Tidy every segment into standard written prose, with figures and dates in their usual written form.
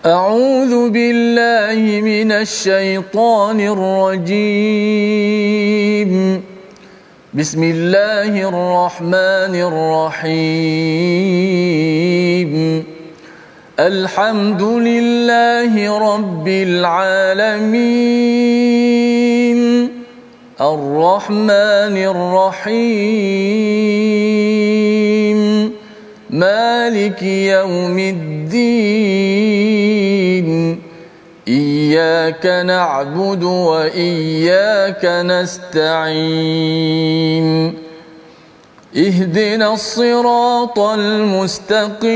أعوذ بالله من الشيطان الرجيم. بسم الله الرحمن الرحيم. الحمد لله رب العالمين الرحمن الرحيم مالك يوم الدين إياك نعبد وإياك نستعين اهدنا الصراط المستقيم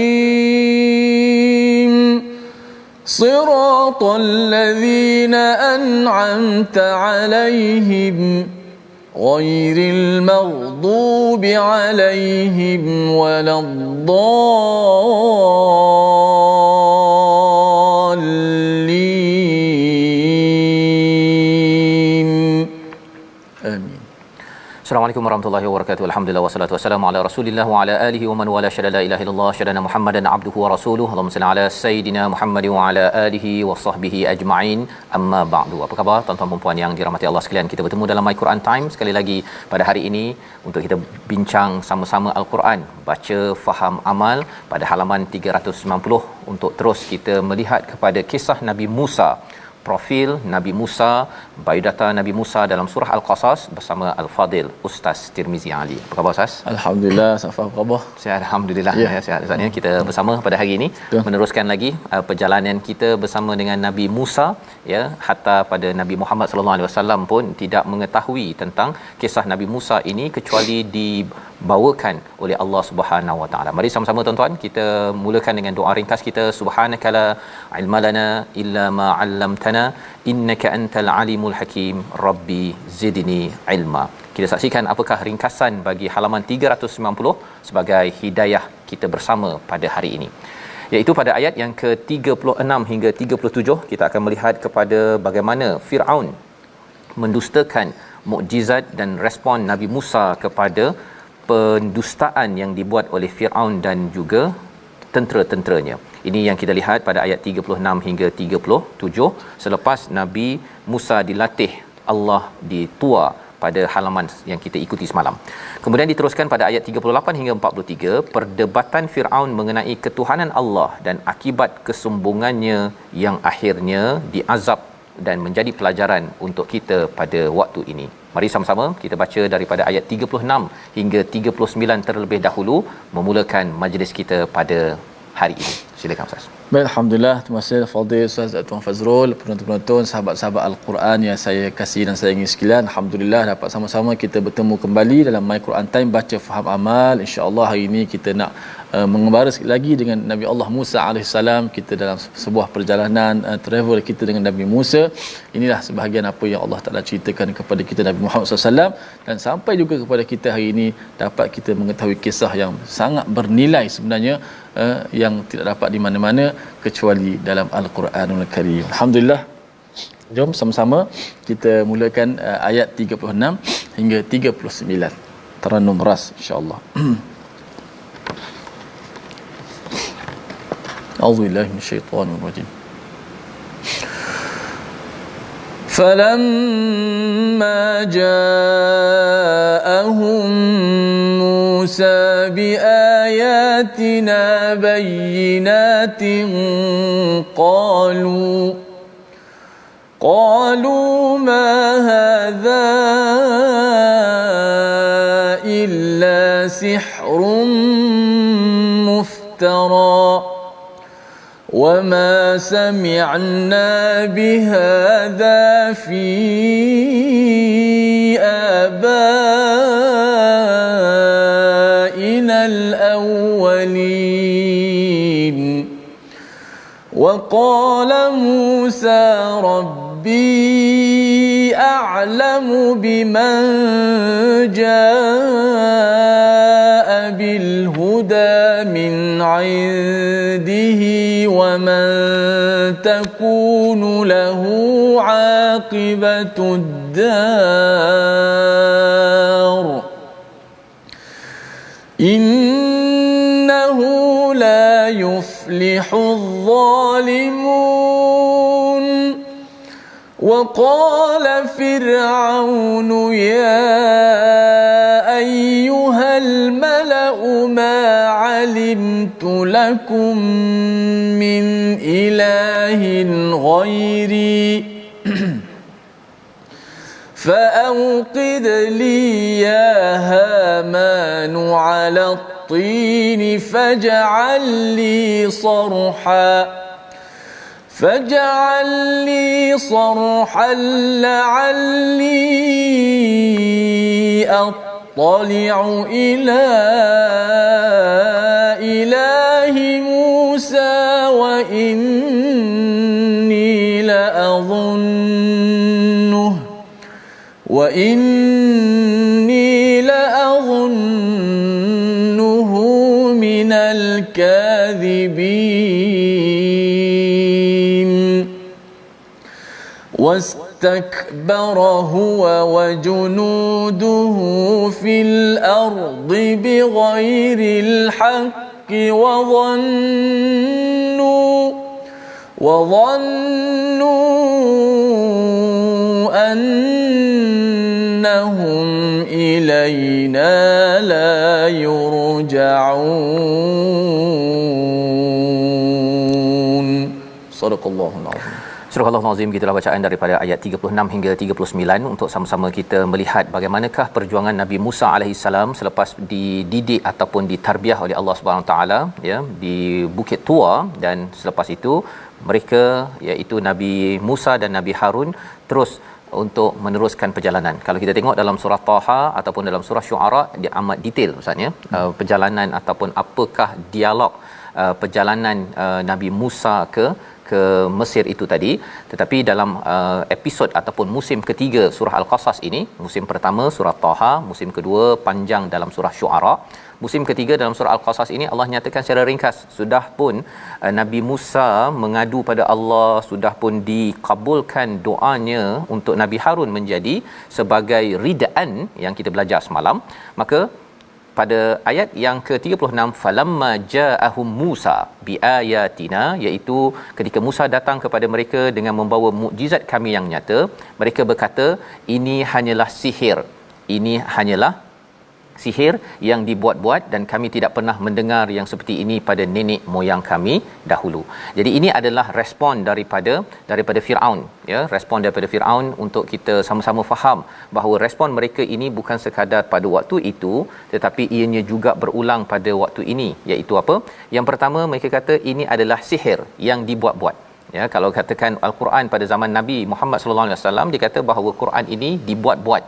صراط الذين أنعمت عليهم غير المغضوب عليهم ولا الضالين آمين. Assalamualaikum warahmatullahi wabarakatuh. Alhamdulillah wassalatu wassalamu ala Rasulillah wa ala alihi wa man wala syada la ilaha illallah syadana Muhammadan abduhu wa rasuluhu. Allahumma salli ala sayidina Muhammad wa ala alihi wa sahbihi ajma'in. Amma ba'du. Apa khabar tuan-tuan dan puan yang dirahmati Allah sekalian? Kita bertemu dalam My Quran Time sekali lagi pada hari ini untuk kita bincang sama-sama Al-Quran, baca, faham, amal pada halaman 390 untuk terus kita melihat kepada kisah Nabi Musa, profil Nabi Musa, biodata Nabi Musa dalam surah Al-Qasas bersama Al-Fadil Ustaz Tirmizi Ali. Apa khabar Ustaz? Alhamdulillah, Safa, apa khabar? Sihat, alhamdulillah. Ya, sihat Ustaz. Kita bersama pada hari ini meneruskan lagi perjalanan kita bersama dengan Nabi Musa, ya, hatta pada Nabi Muhammad sallallahu alaihi wasallam pun tidak mengetahui tentang kisah Nabi Musa ini kecuali dibawakan oleh Allah Subhanahu wa taala. Mari sama-sama tuan-tuan kita mulakan dengan doa ringkas kita. Subhanakala ilma lana illa ma 'allamtana innaka antal alimul hakim rabbi zidni ilma. Kita saksikan apakah ringkasan bagi halaman 390 sebagai hidayah kita bersama pada hari ini, iaitu pada ayat yang ke-36 hingga 37 kita akan melihat kepada bagaimana Firaun mendustakan mukjizat dan respon Nabi Musa kepada pendustaan yang dibuat oleh Firaun dan juga tentera-tenteranya. Ini yang kita lihat pada ayat 36 hingga 37 selepas Nabi Musa dilatih Allah di Tua pada halaman yang kita ikuti semalam. Kemudian diteruskan pada ayat 38 hingga 43, perdebatan Firaun mengenai ketuhanan Allah dan akibat kesombongannya yang akhirnya diazab dan menjadi pelajaran untuk kita pada waktu ini. Mari sama-sama kita baca daripada ayat 36 hingga 39 terlebih dahulu memulakan majlis kita pada hari ini. Silakan Ustaz. Baik, alhamdulillah. Terima kasih Fadil Ustaz Tuan Fazrul, penonton-penonton, sahabat-sahabat Al-Quran yang saya kasihi dan sayangi sekalian. Alhamdulillah dapat sama-sama kita bertemu kembali dalam My Quran Time baca faham amal. Insya-Allah hari ini kita nak mengembara sekali lagi dengan Nabi Allah Musa alaihissalam. Kita dalam sebuah perjalanan travel kita dengan Nabi Musa. Inilah sebahagian apa yang Allah Taala ceritakan kepada kita Nabi Muhammad SAW, dan sampai juga kepada kita hari ini dapat kita mengetahui kisah yang sangat bernilai sebenarnya, yang tidak dapat di mana-mana kecuali dalam Al-Quranul Karim. Alhamdulillah. Jom sama-sama kita mulakan ayat 36 hingga 39. Tarannum ras insya-Allah. A'udzubillahi minasyaitonir rajim. فَلَمَّا جَاءَهُم مُوسَى بِآيَاتِنَا بَيِّنَاتٍ قالوا ما هذا إلا سحر مفترى وما سمعنا بهذا في آبائنا الأولين وقال موسى ربي أعلم بمن جاء بالهدى من عنده ومن تكون له عاقبة الدار إنه لا يفلح الظالمون وقال فرعون يا أيها الملأ ما علمت لكم من إله غيري فأوقد لي يا هامان على الطين فاجعل لي صرحا لعلي أطلع إلى إله موسى وإني لأظنه من الكاذبين واستكبر هو وجنوده في الأرض بغير الحق وظنوا أنهم إلينا لا يرجعون صدق الله العظيم. Surah Al-Azim, gitulah bacaan daripada ayat 36 hingga 39 untuk sama-sama kita melihat bagaimanakah perjuangan Nabi Musa alaihissalam selepas dididik ataupun ditarbiah oleh Allah Subhanahu taala ya di Bukit Tua, dan selepas itu mereka iaitu Nabi Musa dan Nabi Harun terus untuk meneruskan perjalanan. Kalau kita tengok dalam surah Taha ataupun dalam surah Syuara, dia amat detail maksudnya perjalanan ataupun apakah dialog perjalanan Nabi Musa ke Mesir itu tadi. Tetapi dalam episod ataupun musim ketiga surah Al-Qasas ini, musim pertama surah Taha, musim kedua panjang dalam surah Syuara, musim ketiga dalam surah Al-Qasas ini Allah nyatakan secara ringkas, sudah pun Nabi Musa mengadu pada Allah, sudah pun dikabulkan doanya untuk Nabi Harun menjadi sebagai ridaan yang kita belajar semalam. Maka pada ayat yang ke-36, falamma ja'ahum Musa biayatina, iaitu ketika Musa datang kepada mereka dengan membawa mukjizat kami yang nyata, mereka berkata ini hanyalah sihir yang dibuat-buat dan kami tidak pernah mendengar yang seperti ini pada nenek moyang kami dahulu. Jadi ini adalah respon daripada Firaun ya, respon daripada Firaun untuk kita sama-sama faham bahawa respon mereka ini bukan sekadar pada waktu itu, tetapi ianya juga berulang pada waktu ini, iaitu apa? Yang pertama, mereka kata ini adalah sihir yang dibuat-buat. Ya, kalau katakan Al-Quran pada zaman Nabi Muhammad sallallahu alaihi wasallam, dia kata bahawa Quran ini dibuat-buat,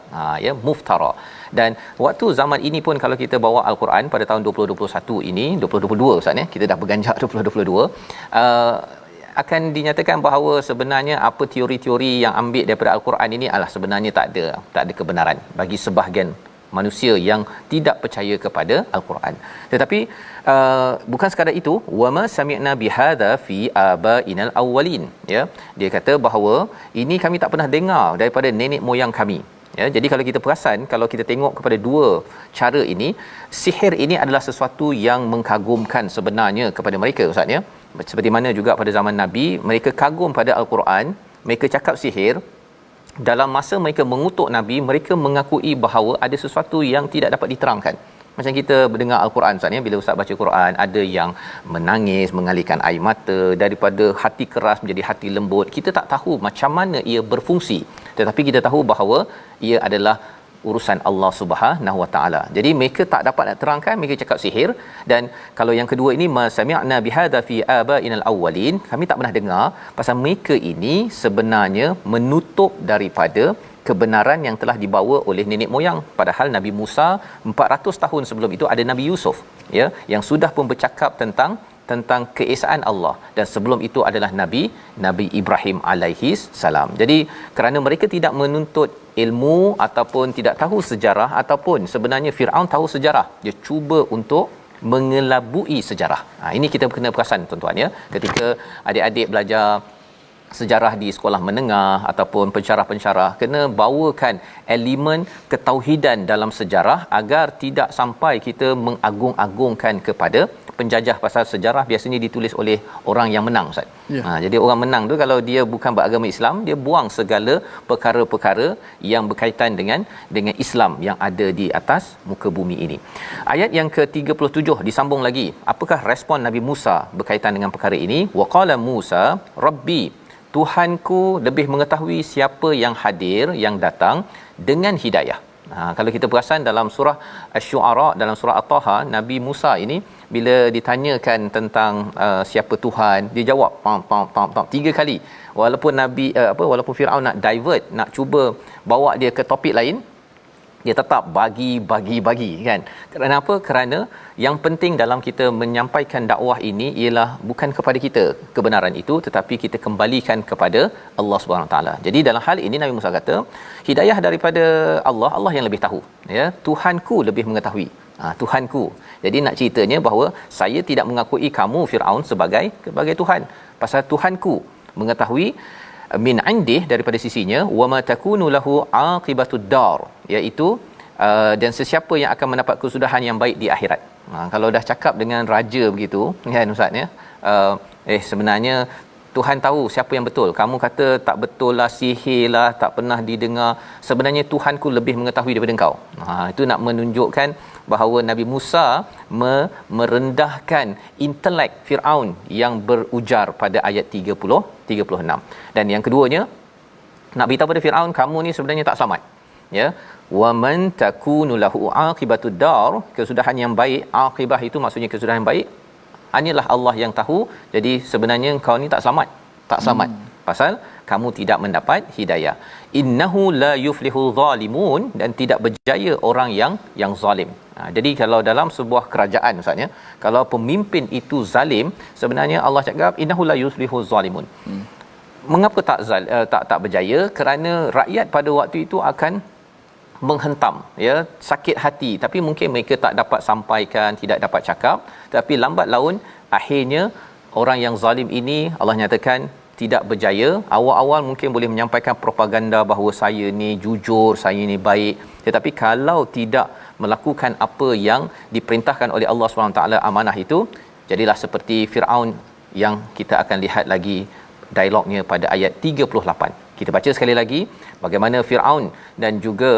ya, muftara. Dan waktu zaman ini pun kalau kita bawa Al-Quran pada tahun 2021 ini, 2022 Ustaz ya, kita dah berganjak 2022, akan dinyatakan bahawa sebenarnya apa teori-teori yang ambil daripada Al-Quran ini sebenarnya tak ada kebenaran bagi sebahagian manusia yang tidak percaya kepada Al-Quran. Tetapi bukan sekadar itu, wama sami'na bihadza fi abainal awwalin, ya, dia kata bahawa ini kami tak pernah dengar daripada nenek moyang kami. Ya, jadi kalau kita perasan, kalau kita tengok kepada dua cara ini, sihir ini adalah sesuatu yang mengkagumkan sebenarnya kepada mereka Ustaz ya. Seperti mana juga pada zaman Nabi, mereka kagum pada Al-Quran, mereka cakap sihir. Dalam masa mereka mengutuk Nabi, mereka mengakui bahawa ada sesuatu yang tidak dapat diterangkan. Macam kita mendengar Al-Quran Ustaz ya, bila Ustaz baca Quran, ada yang menangis, mengalirkan air mata, daripada hati keras menjadi hati lembut. Kita tak tahu macam mana ia berfungsi, tetapi kita tahu bahawa ia adalah urusan Allah Subhanahu Wa Taala. Jadi mereka tak dapat nak terangkan, mereka cakap sihir. Dan kalau yang kedua ini, masami'na bihadza fi abainal awwalin, kami tak pernah dengar, pasal mereka ini sebenarnya menutup daripada kebenaran yang telah dibawa oleh nenek moyang. Padahal Nabi Musa 400 tahun sebelum itu ada Nabi Yusuf ya, yang sudah pun bercakap tentang keesaan Allah, dan sebelum itu adalah Nabi Ibrahim alaihi salam. Jadi kerana mereka tidak menuntut ilmu ataupun tidak tahu sejarah, ataupun sebenarnya Firaun tahu sejarah, dia cuba untuk mengelabui sejarah. Ini kita kena perasan tuan-tuan ya, ketika adik-adik belajar sejarah di sekolah menengah ataupun pensyarah-pensyarah, kena bawakan elemen ketauhidan dalam sejarah agar tidak sampai kita mengagung-agungkan kepada penjajah, pasal sejarah biasanya ditulis oleh orang yang menang, Ustaz. Ya. Jadi orang menang tu kalau dia bukan beragama Islam, dia buang segala perkara-perkara yang berkaitan dengan Islam yang ada di atas muka bumi ini. Ayat yang ke-37 disambung lagi. Apakah respon Nabi Musa berkaitan dengan perkara ini? Waqala Musa, Rabbi, Tuhanku lebih mengetahui siapa yang hadir, yang datang dengan hidayah. Kalau kita perasan dalam surah Asy-Syu'ara, dalam surah At-Taha, Nabi Musa ini bila ditanyakan tentang siapa Tuhan, dia jawab pam 3 kali. Walaupun walaupun Firaun nak divert, nak cuba bawa dia ke topik lain, dia tetap bagi kan. Kerana apa? Kerana yang penting dalam kita menyampaikan dakwah ini ialah bukan kepada kita kebenaran itu, tetapi kita kembalikan kepada Allah Subhanahu taala. Jadi dalam hal ini Nabi Musa kata, hidayah daripada Allah yang lebih tahu, ya. Tuhanku lebih mengetahui. Tuhanku. Jadi nak ceritanya bahawa saya tidak mengakui kamu Firaun sebagai Tuhan. Pasal Tuhanku mengetahui min indih, daripada sisinya, wa ma takunu lahu aqibatud dar, iaitu dan sesiapa yang akan mendapat kesudahan yang baik di akhirat. Kalau dah cakap dengan raja begitu kan Ustaz, ya, sebenarnya Tuhan tahu siapa yang betul. Kamu kata tak betul lah, sihir lah, tak pernah didengar. Sebenarnya Tuhanku lebih mengetahui daripada engkau. Itu nak menunjukkan bahawa Nabi Musa merendahkan intelek Firaun yang berujar pada ayat 36. Dan yang keduanya, nak beritahu pada Firaun, kamu ni sebenarnya tak selamat, ya. Wa man takunu lahu aqibatud dar, kesudahan yang baik. Aqibah itu maksudnya kesudahan yang baik, hanyalah Allah yang tahu. Jadi sebenarnya kau ni tak selamat pasal kamu tidak mendapat hidayah. Innahu la yuflihul zalimun, dan tidak berjaya orang yang zalim. Jadi kalau dalam sebuah kerajaan Ustaz, ya, kalau pemimpin itu zalim, sebenarnya Allah cakap innahu la yuflihul zalimun. Mengapa tak berjaya? Kerana rakyat pada waktu itu akan menghentam, ya, sakit hati, tapi mungkin mereka tak dapat sampaikan, tidak dapat cakap, tapi lambat laun akhirnya orang yang zalim ini Allah nyatakan tidak berjaya. Awal-awal mungkin boleh menyampaikan propaganda bahawa saya ni jujur, saya ni baik, tetapi kalau tidak melakukan apa yang diperintahkan oleh Allah SWT, amanah itu, jadilah seperti Firaun yang kita akan lihat lagi dialognya pada ayat 38. Kita baca sekali lagi bagaimana Firaun dan juga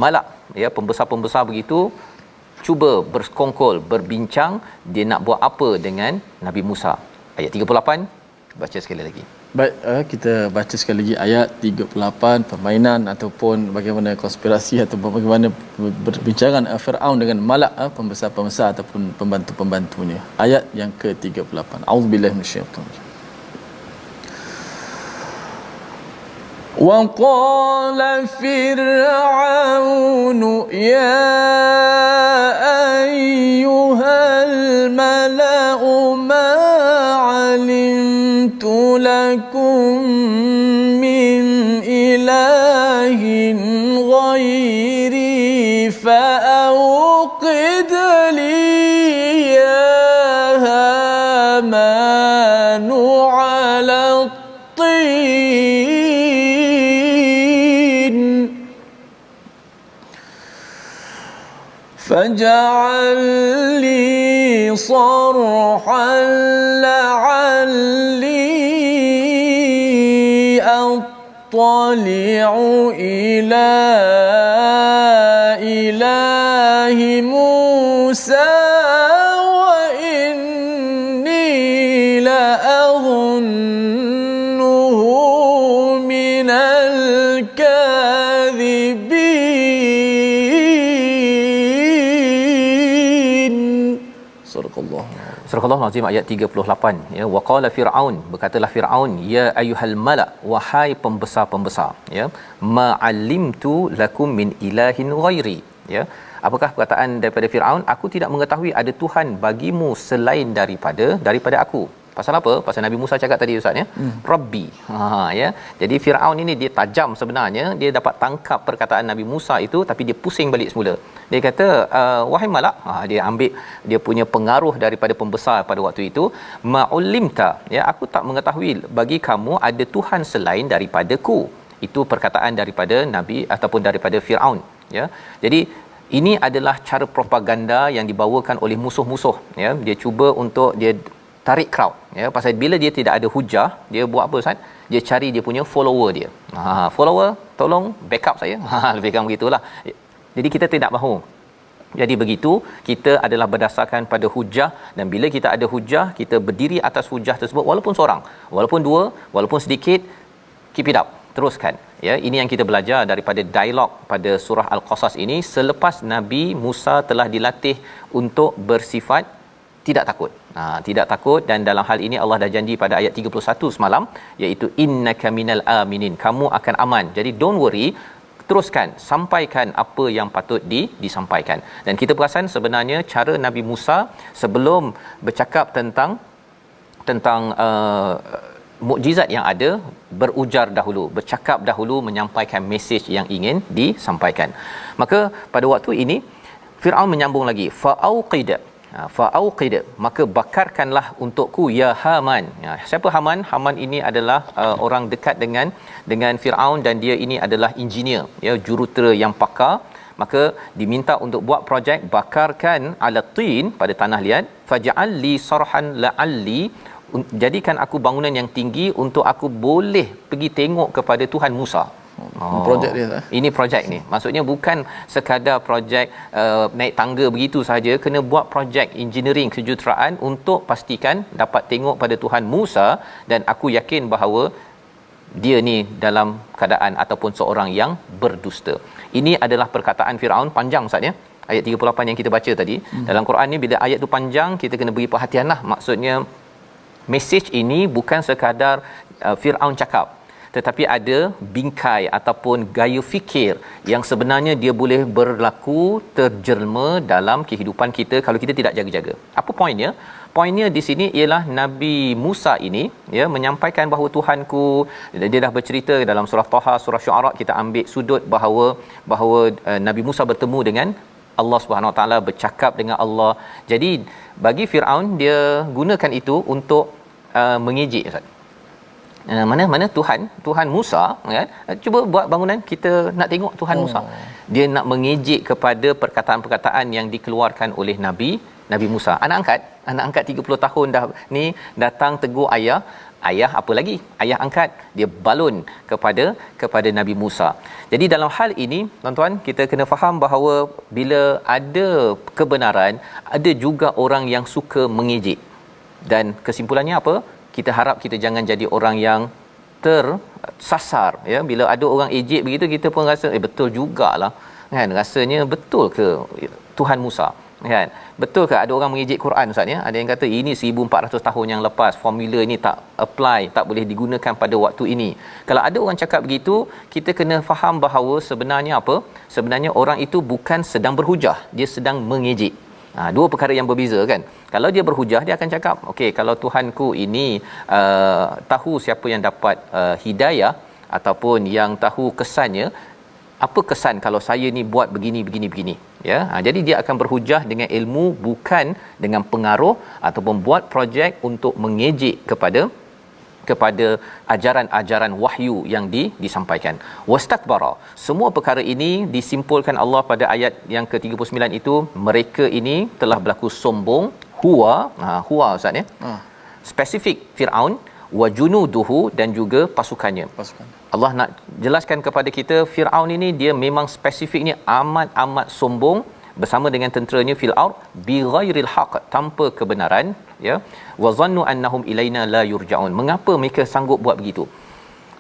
malak, ya, pembesar-pembesar begitu cuba bersekongkol, berbincang, dia nak buat apa dengan Nabi Musa. Ayat 38, baca sekali lagi. Baik, kita baca sekali lagi ayat 38, permainan ataupun bagaimana konspirasi atau bagaimana berbincangan Firaun dengan malak, pembesar-pembesar ataupun pembantu-pembantunya. Ayat yang ke-38. Auzubillahi minasyaitanir. وقال فرعون يا أيها الملأ ما علمت لكم من إله غيري فأوقد لي يا هامان على فاجعل لي صرحا لعلي أطلع إلى إله موسى وإني لأظنه من الكاذبين. Surah Al-Azim ayat 38, ya. Waqala Fir'aun, berkatalah Fir'aun, ya ayyuhal malak, wahai pembesar-pembesar, ya, ma'alimtu lakum min ilahin ghairi, ya. Apakah perkataan daripada Fir'aun? Aku tidak mengetahui ada Tuhan bagimu selain daripada aku. Pasal apa? Pasal Nabi Musa cakap tadi Ustaz, ya. Rabbi. Ya. Jadi Firaun ini dia tajam sebenarnya, dia dapat tangkap perkataan Nabi Musa itu, tapi dia pusing balik semula. Dia kata, wahai malak, dia ambil dia punya pengaruh daripada pembesar pada waktu itu, ma'ulimta, ya, aku tak mengetahui bagi kamu ada Tuhan selain daripadaku. Itu perkataan daripada Nabi ataupun daripada Firaun, ya. Jadi Ini adalah cara propaganda yang dibawakan oleh musuh-musuh, ya. Dia cuba untuk dia tarik crowd, ya, pasal bila dia tidak ada hujah, dia buat apa Ustaz? Dia cari dia punya follower dia. Follower tolong backup saya. Lebih kurang begitulah. Jadi kita tidak mahu. Jadi begitu, kita adalah berdasarkan pada hujah, dan bila kita ada hujah, kita berdiri atas hujah tersebut, walaupun seorang, walaupun dua, walaupun sedikit, keep it up, teruskan. Ya, ini yang kita belajar daripada dialog pada surah Al-Qasas ini selepas Nabi Musa telah dilatih untuk bersifat tidak takut. Tidak takut, dan dalam hal ini Allah dah janji pada ayat 31 semalam, iaitu innaka minal aminin, kamu akan aman. Jadi don't worry, teruskan, sampaikan apa yang patut disampaikan. Dan kita perasan sebenarnya cara Nabi Musa sebelum bercakap tentang mukjizat yang ada, berujar dahulu, bercakap dahulu, menyampaikan mesej yang ingin disampaikan. Maka pada waktu ini Firaun menyambung lagi, fa'auqid, maka bakarkanlah untukku ya Haman. Siapa Haman? Haman ini adalah orang dekat dengan Firaun, dan dia ini adalah engineer, ya, jurutera yang pakar. Maka diminta untuk buat projek, bakarkan ala tin, pada tanah liat, faj'al li sarhan la'alli, jadikan aku bangunan yang tinggi untuk aku boleh pergi tengok kepada Tuhan Musa. Projek dia ini projek ni, maksudnya bukan sekadar projek naik tangga begitu saja, kena buat projek engineering kejuruteraan untuk pastikan dapat tengok pada Tuhan Musa, dan aku yakin bahawa dia ni dalam keadaan ataupun seorang yang berdusta. Ini adalah perkataan Firaun, panjang Ustaz, ya, ayat 38 yang kita baca tadi. Dalam Quran ni bila ayat tu panjang, kita kena beri perhatianlah. Maksudnya mesej ini bukan sekadar Firaun cakap, tetapi ada bingkai ataupun gaya fikir yang sebenarnya dia boleh berlaku terjelma dalam kehidupan kita kalau kita tidak jaga-jaga. Apa poinnya? Poinnya di sini ialah Nabi Musa ini, ya, menyampaikan bahawa Tuhanku, dia dah bercerita dalam surah Taha, surah Syuara, kita ambil sudut bahawa Nabi Musa bertemu dengan Allah Subhanahu Wa Taala, bercakap dengan Allah. Jadi bagi Firaun, dia gunakan itu untuk mengejek Ustaz. Mana Tuhan Musa, kan? Cuba buat bangunan, kita nak tengok Tuhan Musa. Dia nak mengejek kepada perkataan-perkataan yang dikeluarkan oleh Nabi Musa. Anak angkat 30 tahun dah ni datang tegur ayah apa lagi? Ayah angkat dia balun kepada Nabi Musa. Jadi dalam hal ini tuan-tuan, kita kena faham bahawa bila ada kebenaran, ada juga orang yang suka mengejek. Dan kesimpulannya apa? Kita harap kita jangan jadi orang yang tersasar, ya. Bila ada orang ejek begitu, kita pun rasa betul jugalah, kan, rasanya betul ke Tuhan Musa, kan, betul ke ada orang mengejek Quran Ustaz, ya. Ada yang kata ini 1400 tahun yang lepas, formula ini tak apply, tak boleh digunakan pada waktu ini. Kalau ada orang cakap begitu, kita kena faham bahawa sebenarnya apa? Sebenarnya orang itu bukan sedang berhujah, dia sedang mengejek. Dua perkara yang berbeza, kan. Kalau dia berhujah, dia akan cakap, okey, kalau Tuhanku ini tahu siapa yang dapat hidayah ataupun yang tahu kesannya, apa kesan kalau saya ni buat begini, ya. Jadi dia akan berhujah dengan ilmu, bukan dengan pengaruh ataupun buat projek untuk mengejek kepada ajaran-ajaran wahyu yang disampaikan. Wastakbara, semua perkara ini disimpulkan Allah pada ayat yang ke-39 itu, mereka ini telah berlaku sombong. Huwa Ustaz, ya. Spesifik Firaun, wa junuduhu, dan juga pasukan. Allah nak jelaskan kepada kita, Firaun ini dia memang spesifiknya amat sombong bersama dengan tenteranya fil ard bi ghairil haqq, tanpa kebenaran, ya. Wa zannu annahum ilaina la yurja'un. Mengapa mereka sanggup buat begitu?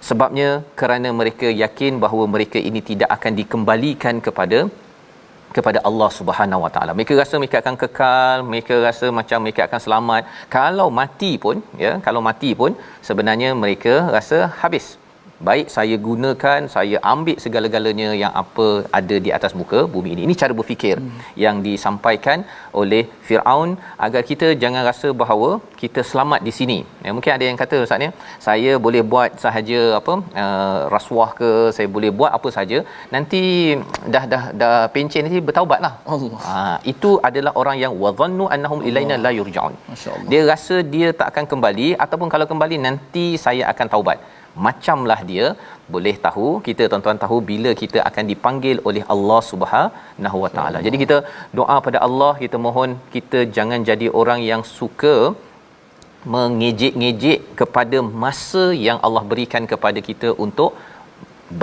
Sebabnya kerana mereka yakin bahawa mereka ini tidak akan dikembalikan kepada Allah Subhanahu Wa Taala. Mereka rasa mereka akan kekal, mereka rasa macam mereka akan selamat. Kalau mati pun sebenarnya mereka rasa habis. Baik saya gunakan, saya ambil segala-galanya yang apa ada di atas muka bumi ini. Ini cara berfikir yang disampaikan oleh Firaun agar kita jangan rasa bahawa kita selamat di sini. Ya, mungkin ada yang kata Ustaz, saya boleh buat sahaja rasuah ke, saya boleh buat apa saja, nanti dah pencen nanti bertaubatlah. Itu adalah orang yang wadhannu annahum ilaina la yurja'un. Dia rasa dia tak akan kembali, ataupun kalau kembali nanti saya akan taubat. macamlah dia. Boleh tahu, kita tuan-tuan tahu bila kita akan dipanggil oleh Allah Subhanahu Wa Taala. Jadi kita doa pada Allah, kita mohon kita jangan jadi orang yang suka mengejek-ngejek kepada masa yang Allah berikan kepada kita untuk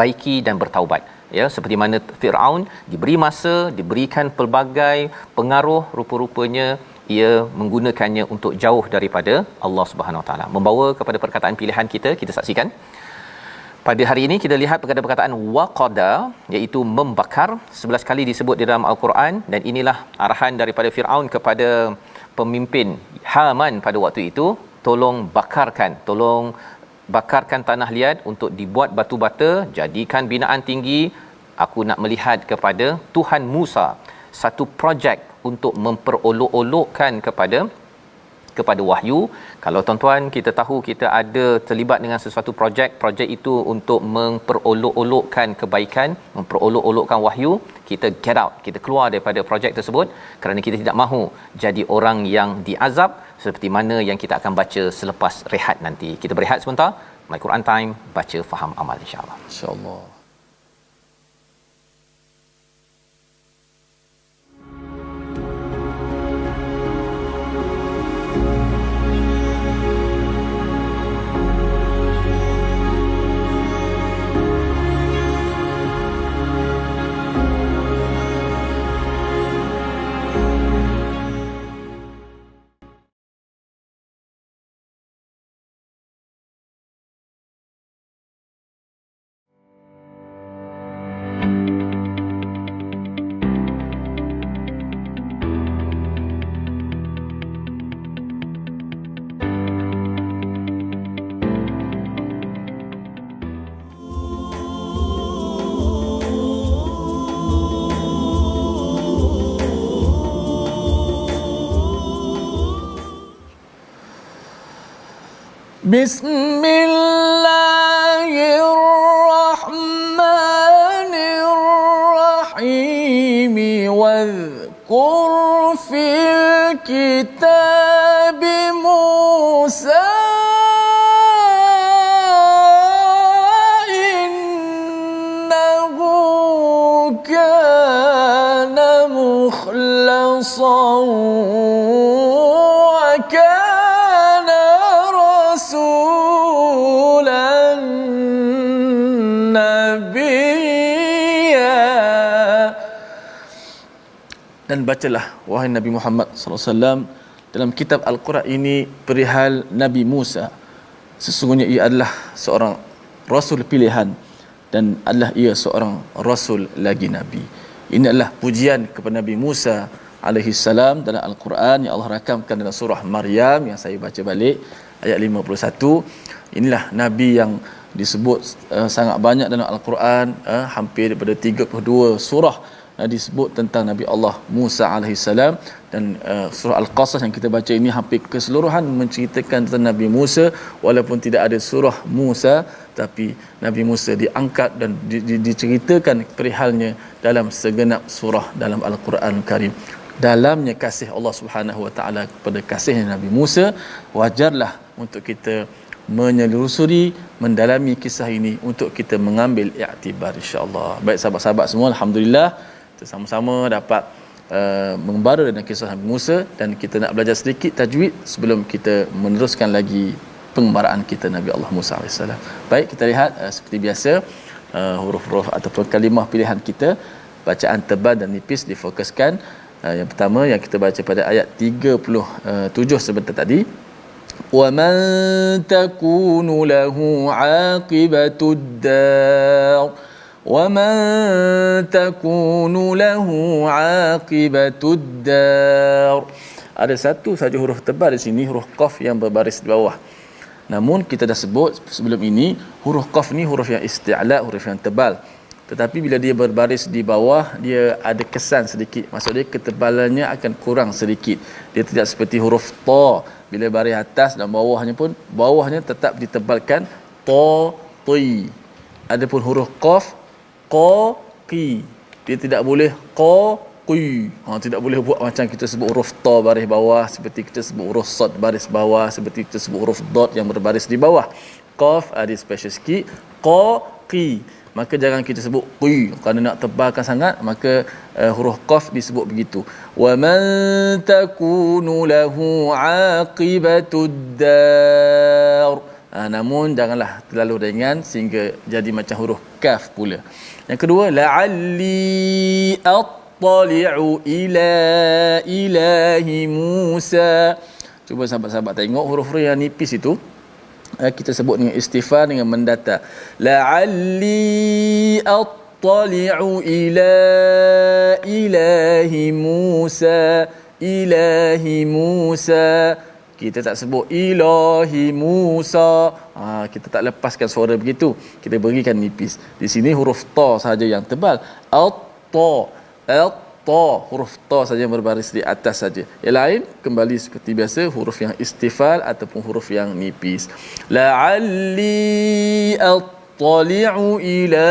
baiki dan bertaubat. Ya, seperti mana Firaun diberi masa, diberikan pelbagai pengaruh, rupa-rupanya ia menggunakannya untuk jauh daripada Allah Subhanahu Wa Taala. Membawa kepada perkataan pilihan kita saksikan. Pada hari ini kita lihat perkataan waqada, iaitu membakar, 11 kali disebut di dalam Al-Quran, dan inilah arahan daripada Firaun kepada pemimpin Haman pada waktu itu, tolong bakarkan tanah liat untuk dibuat batu bata, jadikan binaan tinggi. Aku nak melihat kepada Tuhan Musa, satu projek untuk memperolok-olokkan kepada wahyu. Kalau tuan-tuan kita tahu kita ada terlibat dengan sesuatu projek itu untuk memperolok-olokkan kebaikan, memperolok-olokkan wahyu, kita get out, kita keluar daripada projek tersebut, kerana kita tidak mahu jadi orang yang diazab seperti mana yang kita akan baca selepas rehat nanti. Kita berehat sebentar. My Quran Time, baca faham amal, insya-Allah. Insya-Allah. Bismillahirrahmanirrahim. Wadhkur fil kitabi Musa innahu kana mukhlasan wa kana rasulan nabiyya. Dan bacalah wahai Nabi Muhammad sallallahu alaihi wasallam dalam kitab Al-Quran ini perihal Nabi Musa. Sesungguhnya ia adalah seorang rasul pilihan dan adalah ia seorang rasul lagi nabi. Ini adalah pujian kepada Nabi Musa alaihi salam dalam Al-Quran yang Allah rakamkan dalam surah Maryam yang saya baca balik ayat 51. Inilah nabi yang disebut sangat banyak dalam Al-Quran, hampir daripada 32 surah disebut tentang Nabi Allah Musa alaihissalam. Dan surah Al-Qasas yang kita baca ini hampir keseluruhan menceritakan tentang Nabi Musa, walaupun tidak ada surah Musa, tapi Nabi Musa diangkat dan diceritakan perihalnya dalam segenap surah dalam Al-Quran Karim. Dalamnya kasih Allah Subhanahu Wa Taala kepada kasihnya Nabi Musa. Wajarlah untuk kita menyelusuri, mendalami kisah ini untuk kita mengambil iktibar, insya-Allah. Baik sahabat-sahabat semua, alhamdulillah kita sama-sama dapat mengembara dengan kisah Nabi Musa, dan kita nak belajar sedikit tajwid sebelum kita meneruskan lagi pengembaraan kita Nabi Allah Musa AS. Baik, kita lihat seperti biasa huruf-huruf ataupun kalimah pilihan kita, bacaan tebal dan nipis difokuskan. Yang pertama yang kita baca pada ayat 37 sebentar tadi, wa man takunu lahu aqibatud dar, wa man takunu lahu aqibatud dar. Ada satu saja huruf tebal di sini, huruf qaf yang berbaris di bawah. Namun kita dah sebut sebelum ini, huruf qaf ni huruf yang isti'la, huruf yang tebal. Tetapi bila dia berbaris di bawah, dia ada kesan sedikit. Maksudnya ketebalannya akan kurang sedikit. Dia tidak seperti huruf ta. Bila baris atas dan bawahnya pun, bawahnya tetap ditebalkan ta, ti. Adapun huruf qaf, qa, qi. Dia tidak boleh qa, qi. Tidak boleh buat macam kita sebut huruf ta baris bawah, seperti kita sebut huruf sad baris bawah, seperti kita sebut huruf dad yang berbaris di bawah. qaf ada special sikit, qa qi, maka jangan kita sebut qi kerana nak tebalkan sangat, maka huruf qaf disebut begitu. Wa man takunu lahu aqibatud dar. Namun janganlah terlalu ringan sehingga jadi macam huruf kaf pula. Yang kedua, la'alli attali'u ila ilahi Musa. Cuba sahabat-sahabat tengok huruf-huruf yang nipis itu, kita sebut dengan istighfar, dengan mendata. La'alli attali'u ila ilahi Musa. Ilahi Musa. Kita tak sebut ilahi Musa. Kita tak lepaskan suara begitu. Kita berikan nipis. Di sini huruf ta saja yang tebal. At-ta. At-ta. Huruf ta saja yang berbaris di atas saja. Yang lain kembali seperti biasa, huruf yang istifal ataupun huruf yang nipis. La'alli attali'u ila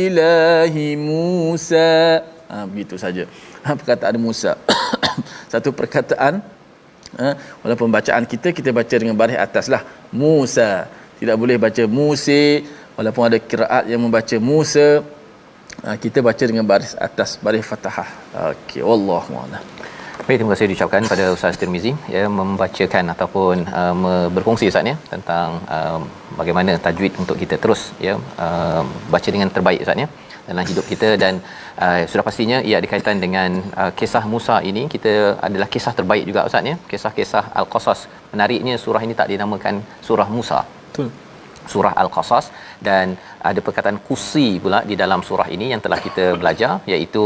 ilahi Musa. Begitu saja. Perkataan Musa. Satu perkataan, walaupun bacaan kita baca dengan baris atas lah, Musa. Tidak boleh baca Musa. Walaupun ada qiraat yang membaca Musa, kita baca dengan baris atas, baris fathah. Okey, wallahu a'lam. Baik, terima kasih diucapkan pada Ustaz Tirmizi ya, membacakan ataupun berkongsi Ustaz ya tentang bagaimana tajwid untuk kita terus ya baca dengan terbaik Ustaz ya dalam hidup kita. Dan sudah pastinya ia ada kaitan dengan kisah Musa ini. Kita adalah kisah terbaik juga Ustaz ya, kisah-kisah Al-Qasas. Menariknya surah ini tak dinamakan surah Musa, betul, surah Al-Qasas. Dan ada perkataan kusi pula di dalam surah ini yang telah kita belajar, iaitu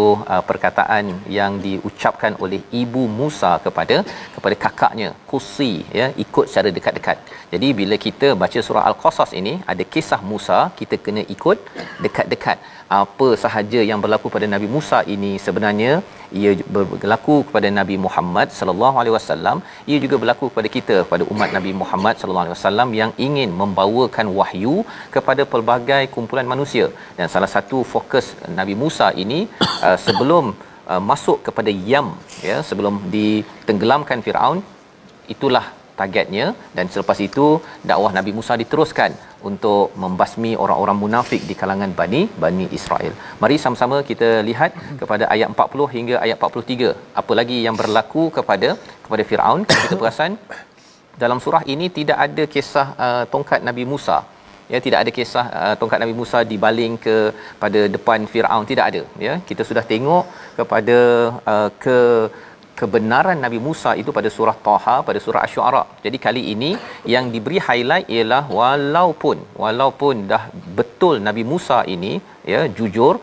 perkataan yang diucapkan oleh ibu Musa kepada kakaknya, kusi ya, ikut secara dekat-dekat. Jadi bila kita baca surah Al-Qasas ini, ada kisah Musa, kita kena ikut dekat-dekat. Apa sahaja yang berlaku pada Nabi Musa ini sebenarnya ia berlaku kepada Nabi Muhammad sallallahu alaihi wasallam, ia juga berlaku kepada kita, kepada umat Nabi Muhammad sallallahu alaihi wasallam yang ingin membawakan wahyu kepada pelbagai kumpulan manusia. Dan salah satu fokus Nabi Musa ini sebelum masuk kepada Yam ya, sebelum ditenggelamkan Firaun, itulah targetnya. Dan selepas itu dakwah Nabi Musa diteruskan untuk membasmi orang-orang munafik di kalangan Bani Israel. Mari sama-sama kita lihat kepada ayat 40 hingga ayat 43. Apa lagi yang berlaku kepada Firaun? Kalau kita perasan dalam surah ini tidak ada kisah tongkat Nabi Musa. Ya, tidak ada kisah tongkat Nabi Musa dibaling pada depan Firaun, tidak ada ya. Kita sudah tengok kepada kebenaran Nabi Musa itu pada surah Taha, pada surah Asy-Syu'ara. Jadi kali ini yang diberi highlight ialah walaupun dah betul Nabi Musa ini ya jujur,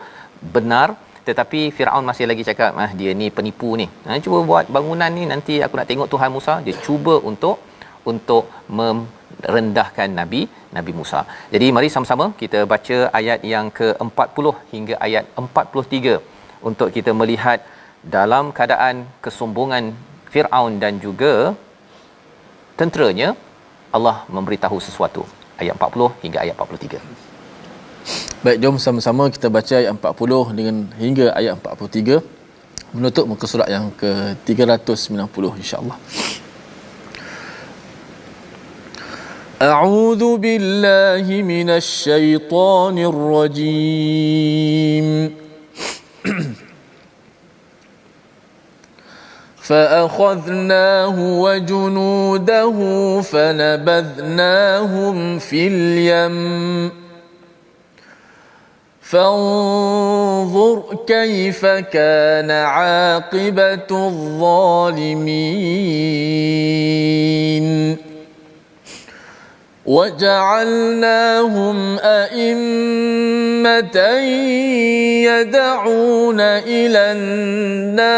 benar, tetapi Firaun masih lagi cakap dia ni penipu ni. Cuba buat bangunan ni, nanti aku nak tengok Tuhan Musa. Dia cuba untuk merendahkan Nabi Musa. Jadi mari sama-sama kita baca ayat yang ke-40 hingga ayat 43 untuk kita melihat dalam keadaan kesombongan Firaun dan juga tenteranya, Allah memberitahu sesuatu. Ayat 40 hingga ayat 43. Baik, jom sama-sama kita baca ayat 40 dengan hingga ayat 43 menutup muka surat yang ke-390 insya-Allah. A'udzu billahi minasy syaithanir rajim. فأخذناه وجنوده فنبذناهم في اليم فانظر كيف كان عاقبة الظالمين وجعلناهم أئمة يدعون إلى النار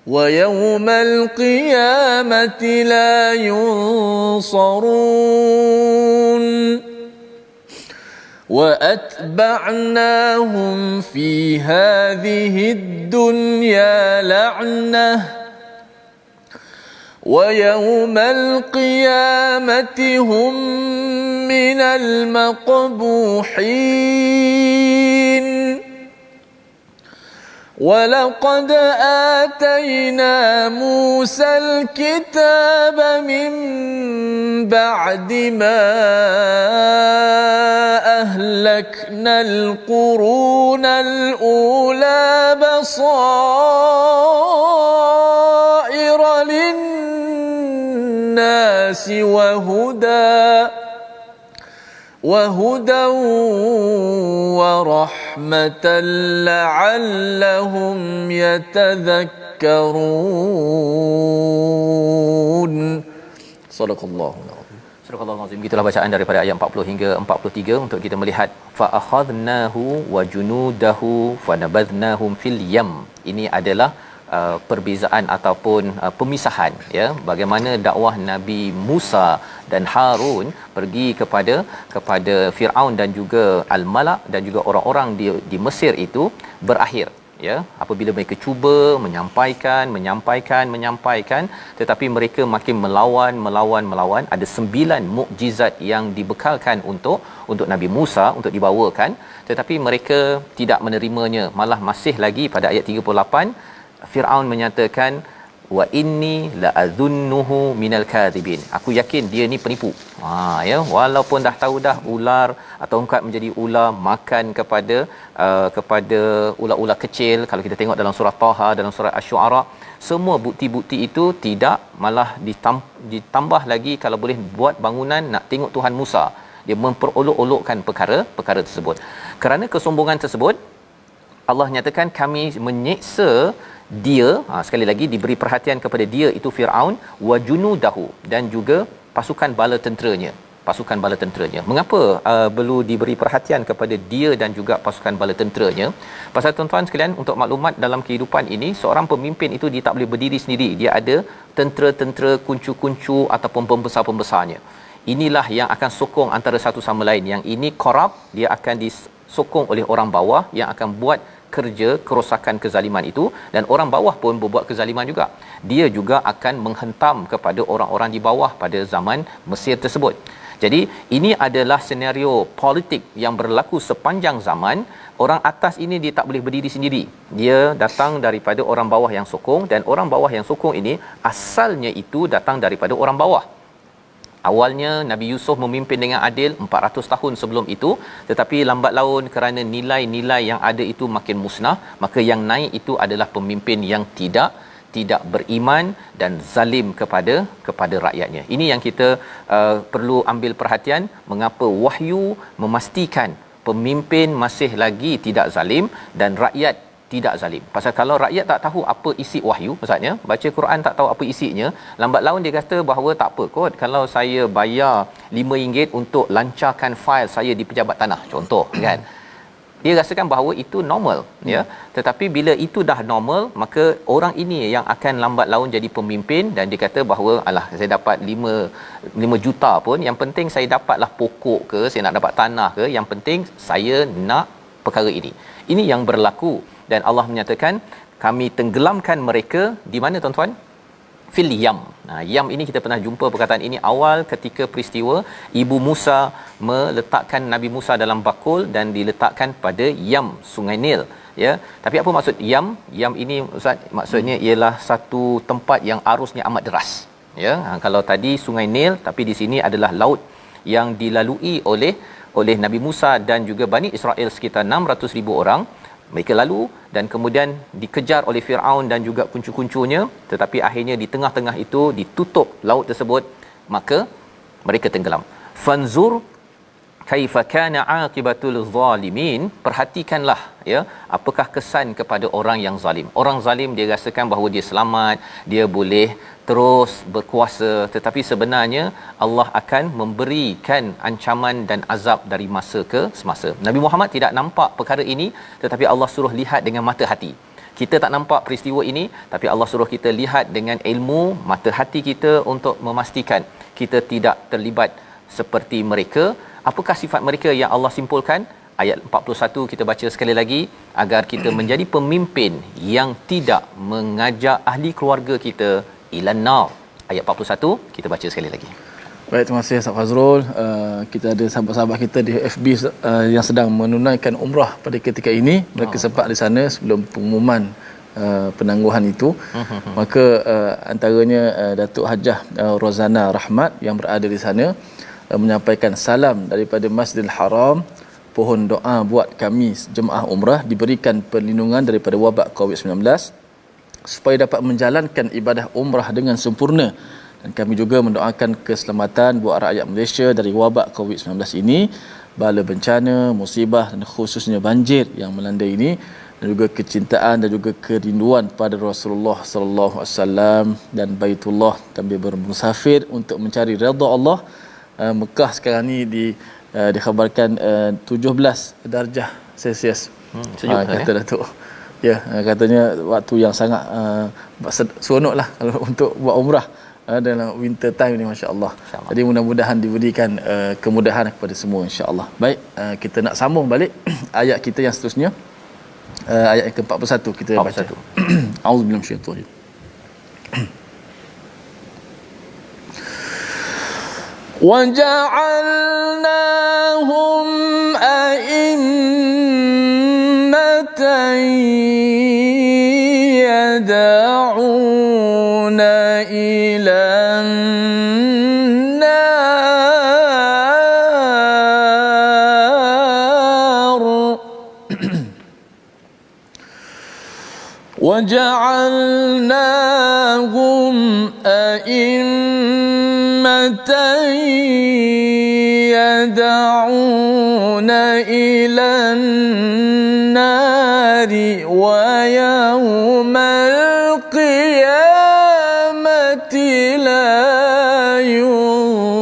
ويوم القيامة لا ينصرون وأتبعناهم في هذه الدنيا لعنةً ويوم القيامة هم من المقبوحين ولقد آتينا موسى الكتاب من بعد ما أهلكنا القرون الأولى بصائر للناس وهدى ورحمة لعلهم يتذكرون. صدق الله العظيم. Surah Al-Azim. Gitulah bacaan daripada ayat 40 hingga 43 untuk kita melihat fa akhadnahu wa junudahu fanabadhnahum fil yam. Ini adalah perbezaan ataupun pemisahan, ya, bagaimana dakwah Nabi Musa dan Harun pergi kepada Firaun dan juga al-Malak dan juga orang-orang di Mesir itu berakhir, ya, apabila mereka cuba menyampaikan tetapi mereka makin melawan. Ada 9 mukjizat yang dibekalkan untuk Nabi Musa untuk dibawakan, tetapi mereka tidak menerimanya. Malah masih lagi pada ayat 38 Firaun menyatakan wa inni la'adhunnuhu minal kadhibin. Aku yakin dia ni penipu. Ya, walaupun dah tahu dah ular atau ungkat menjadi ular makan kepada ular-ular kecil. Kalau kita tengok dalam surah Taha, dalam surah Asy-Syu'ara, semua bukti-bukti itu tidak, malah ditambah lagi kalau boleh buat bangunan nak tengok Tuhan Musa. Dia memperolok-olokkan perkara tersebut. Kerana kesombongan tersebut, Allah nyatakan kami menyeksa dia, sekali lagi diberi perhatian kepada dia itu Firaun wa junudahu dan juga pasukan bala tenteranya. Mengapa perlu diberi perhatian kepada dia dan juga pasukan bala tenteranya? Pasal tuan-tuan sekalian, untuk maklumat dalam kehidupan ini, seorang pemimpin itu dia tak boleh berdiri sendiri. Dia ada tentera-tentera, kuncu-kuncu ataupun pembesar-pembesarnya. Inilah yang akan sokong antara satu sama lain. Yang ini korup, dia akan disokong oleh orang bawah yang akan buat kerja kerosakan kezaliman itu, dan orang bawah pun berbuat kezaliman juga. Dia juga akan menghentam kepada orang-orang di bawah pada zaman Mesir tersebut. Jadi ini adalah senario politik yang berlaku sepanjang zaman. Orang atas ini dia tak boleh berdiri sendiri. Dia datang daripada orang bawah yang sokong, dan orang bawah yang sokong ini asalnya itu datang daripada orang bawah. Awalnya Nabi Yusuf memimpin dengan adil 400 tahun sebelum itu, tetapi lambat laun kerana nilai-nilai yang ada itu makin musnah, maka yang naik itu adalah pemimpin yang tidak beriman dan zalim kepada rakyatnya. Ini yang kita perlu ambil perhatian, mengapa wahyu memastikan pemimpin masih lagi tidak zalim dan rakyat tidak zalim. Pasal kalau rakyat tak tahu apa isi wahyu, maksudnya baca Quran tak tahu apa isinya, lambat laun dia kata bahawa tak apa kot kalau saya bayar RM5 untuk lancarkan fail saya di pejabat tanah, contoh kan. Dia rasakan bahawa itu normal, ya. Tetapi bila itu dah normal, maka orang ini yang akan lambat laun jadi pemimpin, dan dia kata bahawa alah, saya dapat 5 juta pun, yang penting saya dapatlah pokok ke, saya nak dapat tanah ke, yang penting saya nak perkara ini. Ini yang berlaku, dan Allah menyatakan kami tenggelamkan mereka di mana tuan-tuan? Fil yam. Yam ini kita pernah jumpa perkataan ini awal ketika peristiwa ibu Musa meletakkan Nabi Musa dalam bakul dan diletakkan pada yam, Sungai Nil, ya. Tapi apa maksud yam? Yam ini Ustaz, maksudnya ialah satu tempat yang arusnya amat deras, ya. Kalau tadi Sungai Nil, tapi di sini adalah laut yang dilalui oleh Nabi Musa dan juga Bani Israel sekitar 600,000 orang. Mereka lalu dan kemudian dikejar oleh Firaun dan juga kuncu-kuncunya, tetapi akhirnya di tengah-tengah itu ditutup laut tersebut, maka mereka tenggelam. Fanzur kaifa kana aqibatul zalimin. Perhatikanlah, ya, apakah kesan kepada orang yang zalim. Orang zalim dia rasakan bahawa dia selamat, dia boleh terus berkuasa, tetapi sebenarnya Allah akan memberikan ancaman dan azab dari masa ke semasa. Nabi Muhammad tidak nampak perkara ini, tetapi Allah suruh lihat dengan mata hati. Kita tak nampak peristiwa ini, tapi Allah suruh kita lihat dengan ilmu mata hati kita untuk memastikan kita tidak terlibat seperti mereka. Apakah sifat mereka yang Allah simpulkan? Ayat 41 kita baca sekali lagi, agar kita menjadi pemimpin yang tidak mengajak ahli keluarga kita ilan nar. Ayat 41 kita baca sekali lagi. Baik, terima kasih Ustaz Fazrul. Kita ada sahabat-sahabat kita di FB yang sedang menunaikan umrah pada ketika ini. Mereka sempat di sana sebelum pengumuman penangguhan itu. Maka antaranya Datuk Hajah Rozana Rahmat yang berada di sana menyampaikan salam daripada Masjidil Haram. Pohon doa buat kami jemaah umrah diberikan perlindungan daripada wabak COVID-19 supaya dapat menjalankan ibadah umrah dengan sempurna. Dan kami juga mendoakan keselamatan buat rakyat Malaysia dari wabak COVID-19 ini, bala bencana, musibah dan khususnya banjir yang melanda ini, dan juga kecintaan dan juga kerinduan pada Rasulullah sallallahu alaihi wasallam dan Baitullah sambil bermusafir untuk mencari redha Allah. Mekah sekarang ni dikhabarkan 17 darjah Celsius. Sejuk kata Datuk. Ya, katanya waktu yang sangat seronoklah kalau untuk buat umrah dalam winter time ni, masya-Allah. Jadi mudah-mudahan diberikan kemudahan kepada semua, insya-Allah. Baik, kita nak sambung balik ayat kita yang seterusnya. Ayat yang ke-41 kita baca. Auzubillahi minasyaitanir وَجَعَلْنَاهُمْ أَئِمَّةً يَدْعُونَ إِلَى النَّارِ وَجَعَلْنَاهُمْ أَئِمَّةً يدعون إلى النار ويوم القيامة لا ينصرون.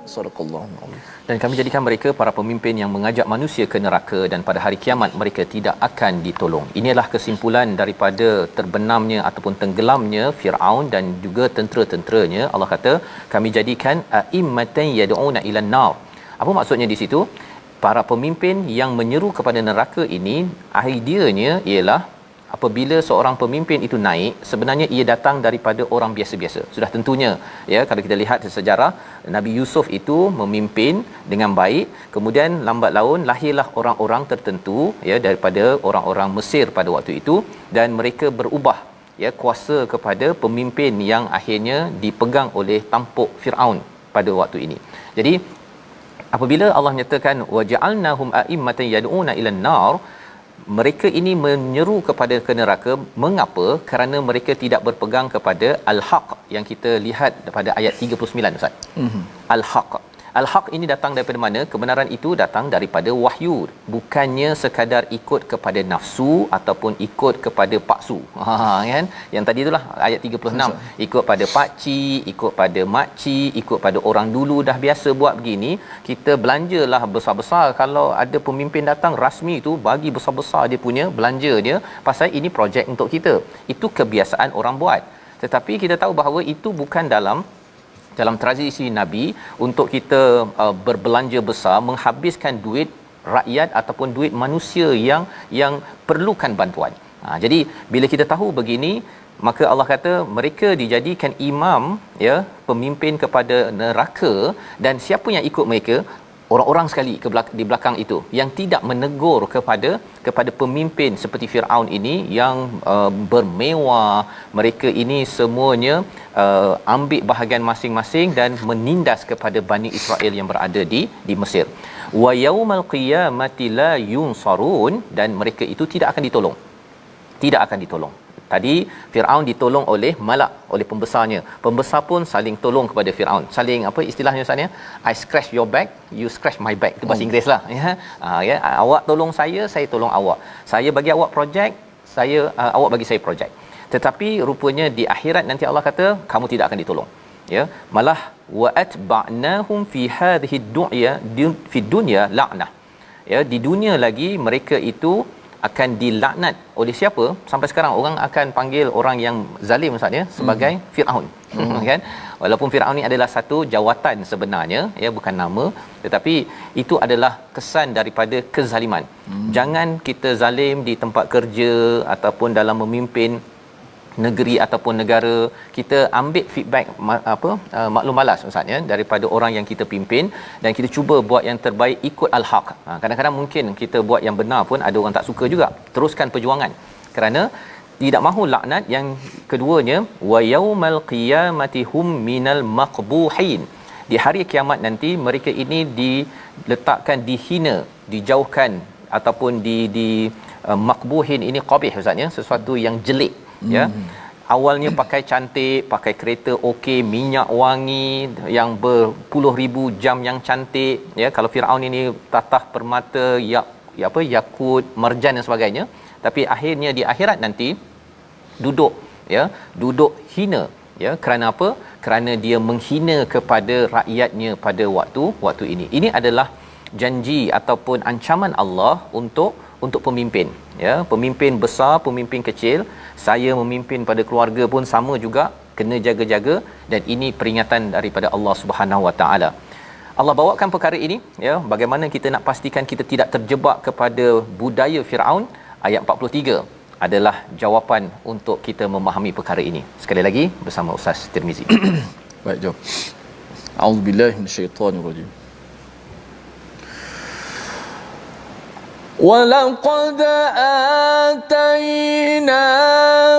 صدق الله العظيم. Dan kami jadikan mereka para pemimpin yang mengajak manusia ke neraka, dan pada hari kiamat mereka tidak akan ditolong. Inilah kesimpulan daripada terbenamnya ataupun tenggelamnya Firaun dan juga tentera-tenteranya. Allah kata kami jadikan a'immatan yad'una ilan nar. Apa maksudnya di situ? Para pemimpin yang menyeru kepada neraka ini, ideanya ialah apabila seorang pemimpin itu naik, sebenarnya ia datang daripada orang biasa-biasa. Sudah tentunya, ya, kalau kita lihat sejarah, Nabi Yusuf itu memimpin dengan baik, kemudian lambat laun lahirlah orang-orang tertentu, ya, daripada orang-orang Mesir pada waktu itu, dan mereka berubah, ya, kuasa kepada pemimpin yang akhirnya dipegang oleh tampuk Firaun pada waktu ini. Jadi apabila Allah nyatakan waja'alnahum a'immatan yad'una ilan nar, mereka ini menyeru kepada ke neraka. Mengapa? Kerana mereka tidak berpegang kepada al-haq yang kita lihat pada ayat 39, Ustaz. Al-haq. Al-haq ini datang daripada mana? Kebenaran itu datang daripada wahyu, bukannya sekadar ikut kepada nafsu ataupun ikut kepada paksu. Kan? Yang tadi itulah ayat 36, ikut pada pakcik, ikut pada makcik, ikut pada orang dulu dah biasa buat begini, kita belanjalah besar-besar. Kalau ada pemimpin datang rasmi itu bagi besar-besar dia punya belanja dia, pasal ini projek untuk kita. Itu kebiasaan orang buat. Tetapi kita tahu bahawa itu bukan dalam tradisi Nabi untuk kita berbelanja besar, menghabiskan duit rakyat ataupun duit manusia yang perlukan bantuan. Jadi bila kita tahu begini, maka Allah kata mereka dijadikan imam, ya, pemimpin kepada neraka, dan siapa yang ikut mereka? Orang-orang sekali di belakang itu yang tidak menegur kepada pemimpin seperti Firaun ini yang bermewah. Mereka ini semuanya ambil bahagian masing-masing dan menindas kepada Bani Israel yang berada di Mesir. Wa yaumal qiyamati la yunsarun, dan mereka itu tidak akan ditolong. Tidak akan ditolong. Tadi Firaun ditolong oleh malak, oleh pembesarnya. Pembesar pun saling tolong kepada Firaun. Saling apa istilahnya Ustaz, I scratch your back, you scratch my back. Itu bahasa Inggeris lah, ya. Ya, awak tolong saya tolong awak. Saya bagi awak projek, awak bagi saya projek. Tetapi rupanya di akhirat nanti Allah kata kamu tidak akan ditolong. Ya, malah wa atba'nahum fi hadhihi dunya fi dunya la'nah. Ya, di dunia lagi mereka itu akan dilaknat oleh siapa? Sampai sekarang orang akan panggil orang yang zalim Ustaz, ya, sebagai Firaun. Kan? Walaupun Firaun ni adalah satu jawatan sebenarnya, ya, bukan nama, tetapi itu adalah kesan daripada kezaliman. Jangan kita zalim di tempat kerja ataupun dalam memimpin negeri ataupun negara, kita ambil feedback maklum balas ustaz ya, daripada orang yang kita pimpin, dan kita cuba buat yang terbaik ikut al-haq. Kadang-kadang mungkin kita buat yang benar pun ada orang tak suka juga. Teruskan perjuangan, kerana tidak mahu laknat. Yang keduanya, wa yaumal qiyamati hum minal maqbuhin, di hari kiamat nanti mereka ini diletakkan, dihina, dijauhkan, ataupun di maqbuhin ini qabih ustaz ya, sesuatu yang jelek ya. Awalnya pakai cantik, pakai kereta okey, minyak wangi yang berpuluh ribu jam yang cantik ya. Kalau Firaun ini tatah permata yakut, marjan dan sebagainya, tapi akhirnya di akhirat nanti duduk hina ya. Kerana apa? Kerana dia menghina kepada rakyatnya pada waktu ini. Ini adalah janji ataupun ancaman Allah untuk pemimpin ya, pemimpin besar, pemimpin kecil. Saya memimpin pada keluarga pun sama juga, kena jaga-jaga, dan ini peringatan daripada Allah Subhanahu Wa Taala. Allah bawakan perkara ini ya, bagaimana kita nak pastikan kita tidak terjebak kepada budaya Firaun. Ayat 43 adalah jawapan untuk kita memahami perkara ini. Sekali lagi bersama Ustaz Tirmizi. Baik, jom. A'udzubillahi minasyaitonirrajim. وَلَقَدْ آتَيْنَا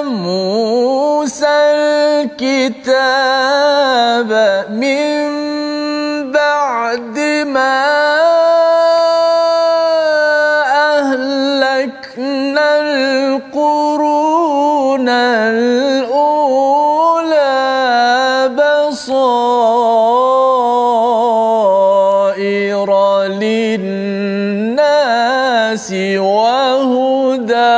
مُوسَى الْكِتَابَ مِنْ بَعْدِ مَا أَهْلَكْنَا الْقُرُونَ الْأُولَى بَصَائِرَ لِلنَّاسِ وَهُدًى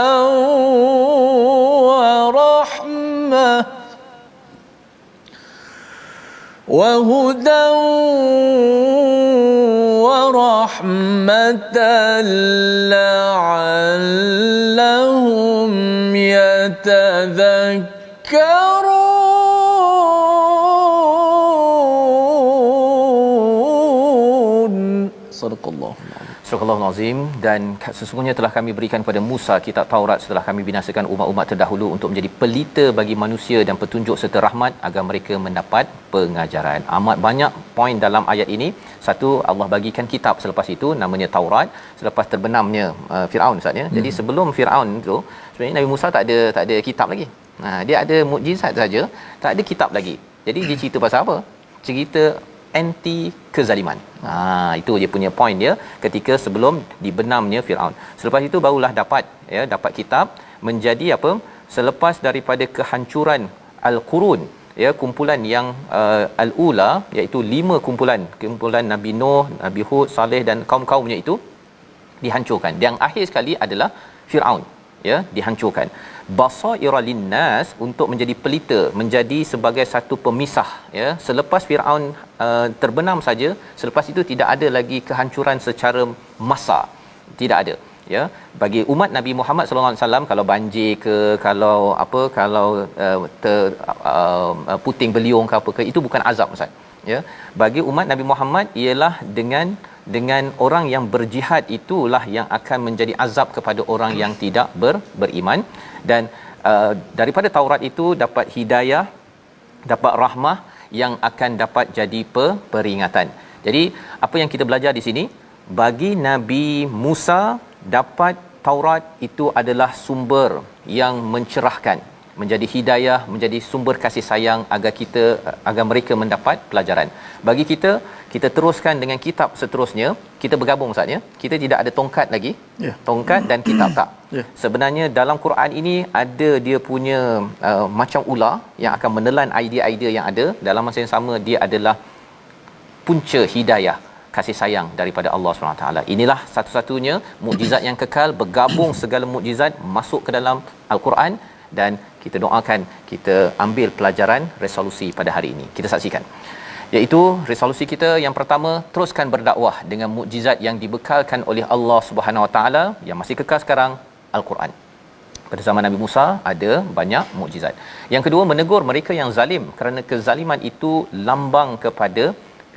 وَرَحْمَةً لَعَلَّهُمْ يَتَذَكَّرُونَ. Sadaqallahu. Surahul Azim. Dan sesungguhnya telah kami berikan kepada Musa kitab Taurat setelah kami binasakan umat-umat terdahulu untuk menjadi pelita bagi manusia dan petunjuk serta rahmat agar mereka mendapat pengajaran. Amat banyak poin dalam ayat ini. Satu, Allah bagikan kitab selepas itu namanya Taurat, selepas terbenamnya Firaun ustaz ya. Jadi sebelum Firaun itu sebenarnya Nabi Musa tak ada kitab lagi. Dia ada mukjizat saja, tak ada kitab lagi. Jadi dia cerita pasal apa? Cerita anti kezaliman. Itu dia punya point dia ketika sebelum dibenamnya Firaun. Selepas itu barulah dapat kitab, menjadi apa? Selepas daripada kehancuran al-qurun ya, kumpulan yang al-ula, iaitu 5 kumpulan Nabi Nuh, Nabi Hud, Saleh dan kaum-kaumnya itu dihancurkan. Yang akhir sekali adalah Firaun ya, dihancurkan. Basaira linnas, untuk menjadi pelita, menjadi sebagai satu pemisah ya. Selepas Firaun terbenam saja, selepas itu tidak ada lagi kehancuran secara massa, tidak ada ya. Bagi umat Nabi Muhammad sallallahu alaihi wasallam, kalau banjir ke, kalau puting beliung ke apa ke, itu bukan azab ustaz ya. Bagi umat Nabi Muhammad ialah dengan orang yang berjihad, itulah yang akan menjadi azab kepada orang yang tidak beriman. Dan daripada Taurat itu dapat hidayah, dapat rahmah yang akan dapat jadi peringatan. Jadi apa yang kita belajar di sini, bagi Nabi Musa dapat Taurat itu adalah sumber yang mencerahkan, menjadi hidayah, menjadi sumber kasih sayang agar mereka mendapat pelajaran. Bagi kita teruskan dengan kitab seterusnya, kita bergabung ustaz ya. Kita tidak ada tongkat lagi. Tongkat dan kitab tak. Sebenarnya dalam Quran ini ada dia punya macam ular yang akan menelan idea-idea yang ada. Dalam masa yang sama dia adalah punca hidayah, kasih sayang daripada Allah SWT. Inilah satu-satunya mukjizat yang kekal, bergabung segala mukjizat masuk ke dalam Al-Quran. Dan kita doakan kita ambil pelajaran resolusi pada hari ini. Kita saksikan, iaitu resolusi kita yang pertama, teruskan berdakwah dengan mukjizat yang dibekalkan oleh Allah Subhanahu Wa Taala yang masih kekal sekarang, Al-Quran. Pada zaman Nabi Musa ada banyak mukjizat. Yang kedua, menegur mereka yang zalim, kerana kezaliman itu lambang kepada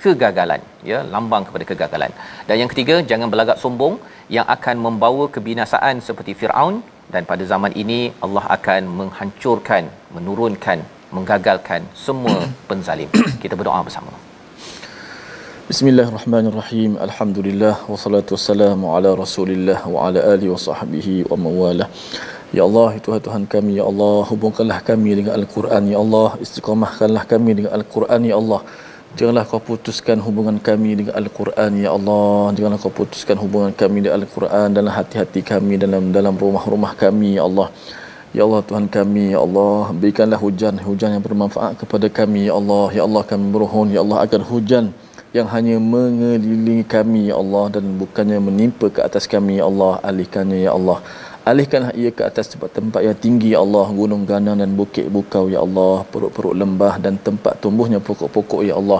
kegagalan ya, lambang kepada kegagalan. Dan yang ketiga, jangan berlagak sombong yang akan membawa kebinasaan seperti Firaun dan pada zaman ini Allah akan menghancurkan, menurunkan, menggagalkan semua penzalim. Kita berdoa bersama. Bismillahirrahmanirrahim. Alhamdulillah wassalatu wassalamu ala Rasulillah wa ala alihi wa sahbihi wa mawalah. Ya Allah, Tuhan kami, ya Allah, hubungkanlah kami dengan Al-Quran, ya Allah, istiqamahkanlah kami dengan Al-Quran, ya Allah. Janganlah kau putuskan hubungan kami dengan Al-Quran, ya Allah. Janganlah kau putuskan hubungan kami dengan Al-Quran dalam hati-hati kami, dalam rumah-rumah kami, ya Allah. Ya Allah, Tuhan kami, ya Allah, berikanlah hujan yang bermanfaat kepada kami, ya Allah. Ya Allah, kami bermohon, ya Allah, agar hujan yang hanya mengelilingi kami, ya Allah, dan bukannya menimpa ke atas kami, ya Allah, alihkannya, ya Allah. Alihkanlah ia ke atas tempat-tempat yang tinggi, ya Allah, gunung ganang dan bukit bukau, ya Allah, perut-perut lembah dan tempat tumbuhnya pokok-pokok, ya Allah.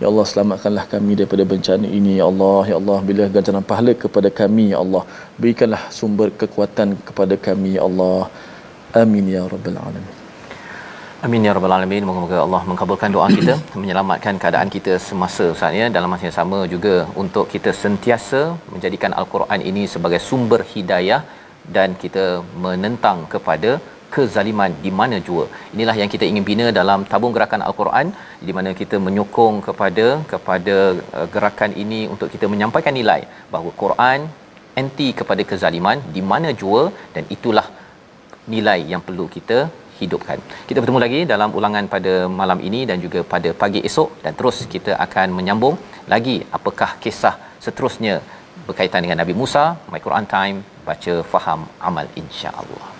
Ya Allah, selamatkanlah kami daripada bencana ini, ya Allah. Ya Allah, bila ganjaran pahala kepada kami, ya Allah, berikanlah sumber kekuatan kepada kami, ya Allah. Amin ya rabbal alamin. Amin ya rabbal alamin. Moga-moga Allah mengabulkan doa kita, menyelamatkan keadaan kita semasa saat ini. Dalam masa yang sama juga untuk kita sentiasa menjadikan Al-Quran ini sebagai sumber hidayah dan kita menentang kepada kezaliman di mana jua. Inilah yang kita ingin bina dalam tabung gerakan Al-Quran, di mana kita menyokong kepada gerakan ini untuk kita menyampaikan nilai bahawa Quran anti kepada kezaliman di mana jua, dan itulah nilai yang perlu kita hidupkan. Kita bertemu lagi dalam ulangan pada malam ini dan juga pada pagi esok, dan terus kita akan menyambung lagi apakah kisah seterusnya berkaitan dengan Nabi Musa. My Quran Time, baca, faham, amal, insya-Allah.